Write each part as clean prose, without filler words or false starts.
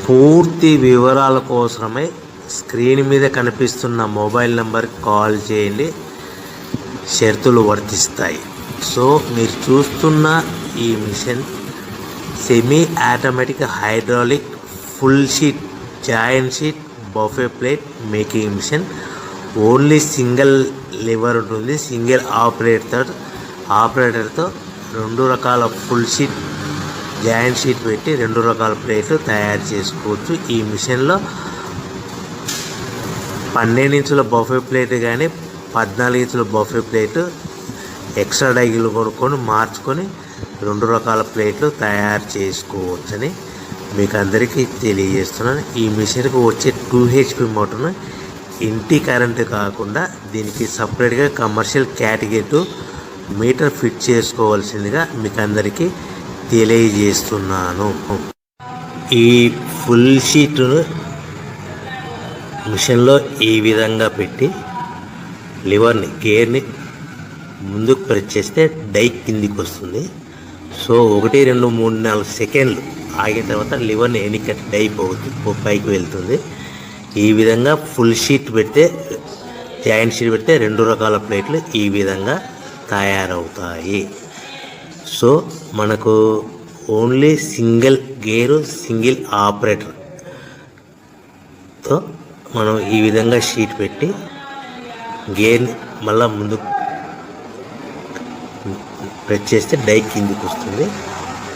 పూర్తి వివరాల కోసమై స్క్రీన్ మీద కనిపిస్తున్న మొబైల్ నెంబర్కి కాల్ చేయండి. షరతులు వర్తిస్తాయి. సో మీరు చూస్తున్న ఈ machine semi automatic hydraulic full sheet joint sheet buffet plate making machine. Only single lever ఉంటుంది. సింగిల్ ఆపరేటర్తో 2 రకాల ఫుల్ షీట్ జాయింట్ షీట్ పెట్టి 2 రకాల ప్లేట్లు తయారు చేసుకోవచ్చు. ఈ మిషన్లో 12 ఇంచుల బఫే ప్లేట్ కానీ 14 ఇంచుల బఫే ప్లేట్ ఎక్స్ట్రా డైలు కొనుక్కొని మార్చుకొని 2 రకాల ప్లేట్లు తయారు చేసుకోవచ్చని మీకు అందరికీ తెలియజేస్తున్నాను. ఈ మిషన్కి వచ్చే 2 HP మోటార్ను ఇంటి కరెంటు కాకుండా దీనికి సపరేట్గా కమర్షియల్ కేటగిరీ మీటర్ ఫిట్ చేసుకోవాల్సిందిగా మీకు అందరికీ తెలియజేస్తున్నాను. ఈ ఫుల్ షీట్ను మిషన్లో ఈ విధంగా పెట్టి గేర్ని ముందుకు ప్రెస్ చేస్తే డై కిందికి వస్తుంది. సో 1 2 3 4 సెకండ్లు ఆగిన తర్వాత లివర్ని ఎన్నికట్టి డై పైకి వెళ్తుంది. ఈ విధంగా ఫుల్ షీట్ పెడితే జాయింట్ షీట్ పెడితే 2 రకాల ప్లేట్లు ఈ విధంగా తయారవుతాయి. సో మనకు ఓన్లీ సింగిల్ గేరు సింగిల్ ఆపరేటర్తో మనం ఈ విధంగా షీట్ పెట్టి గేర్ని మళ్ళీ ముందుకు ప్రెస్ చేస్తే డై కిందికి వస్తుంది.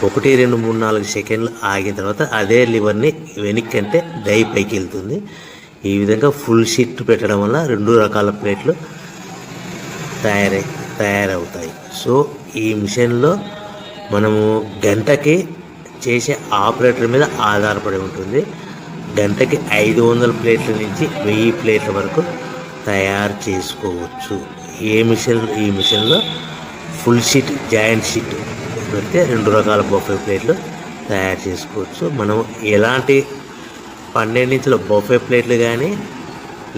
1 2 3 4 సెకండ్లు ఆగిన తర్వాత అదే లివర్ని వెనక్కి అంటే డై పైకి వెళ్తుంది. ఈ విధంగా ఫుల్ షీట్ పెట్టడం వల్ల 2 రకాల ప్లేట్లు తయారవుతాయి. సో ఈ మిషన్లో మనము గంటకి చేసే ఆపరేటర్ మీద ఆధారపడి ఉంటుంది. గంటకి 500 ప్లేట్ల నుంచి 1000 ప్లేట్ల వరకు తయారు చేసుకోవచ్చు. ఈ మిషన్లో ఫుల్ షీట్ జాయింట్ షీట్ పెడితే 2 రకాల బఫే ప్లేట్లు తయారు చేసుకోవచ్చు. మనం ఎలాంటి 12 ఇంచుల బఫే ప్లేట్లు కానీ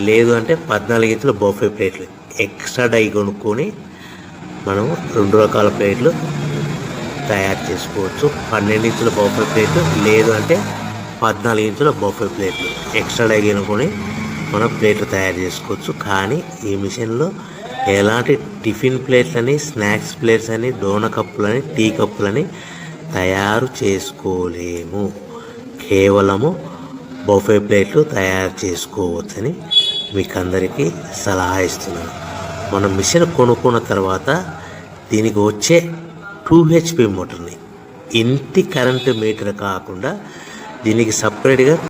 లేదు అంటే 14 ఇంచుల బఫే ప్లేట్లు ఎక్స్ట్రా డై కొనుక్కొని మనం 2 రకాల ప్లేట్లు తయారు చేసుకోవచ్చు. 12 ఇంచుల బఫే ప్లేట్లు లేదు అంటే 14 ఇంచుల బఫే ప్లేట్లు ఎక్స్ట్రా డై కొనుక్కొని మనం ప్లేట్లు తయారు చేసుకోవచ్చు. కానీ ఈ మిషన్లో ఎలాంటి టిఫిన్ ప్లేట్లని స్నాక్స్ ప్లేట్స్ అని డోనా కప్పులని టీ కప్పులని తయారు చేసుకోలేము. కేవలము బఫే ప్లేట్లు తయారు చేసుకోవచ్చని మీకు అందరికీ సలహా ఇస్తున్నాను. మనం మిషన్ కొనుక్కున్న తర్వాత దీనికి వచ్చే 2 HP మోటార్ని ఇంటి కరెంటు మీటర్ కాకుండా దీనికి సపరేట్గా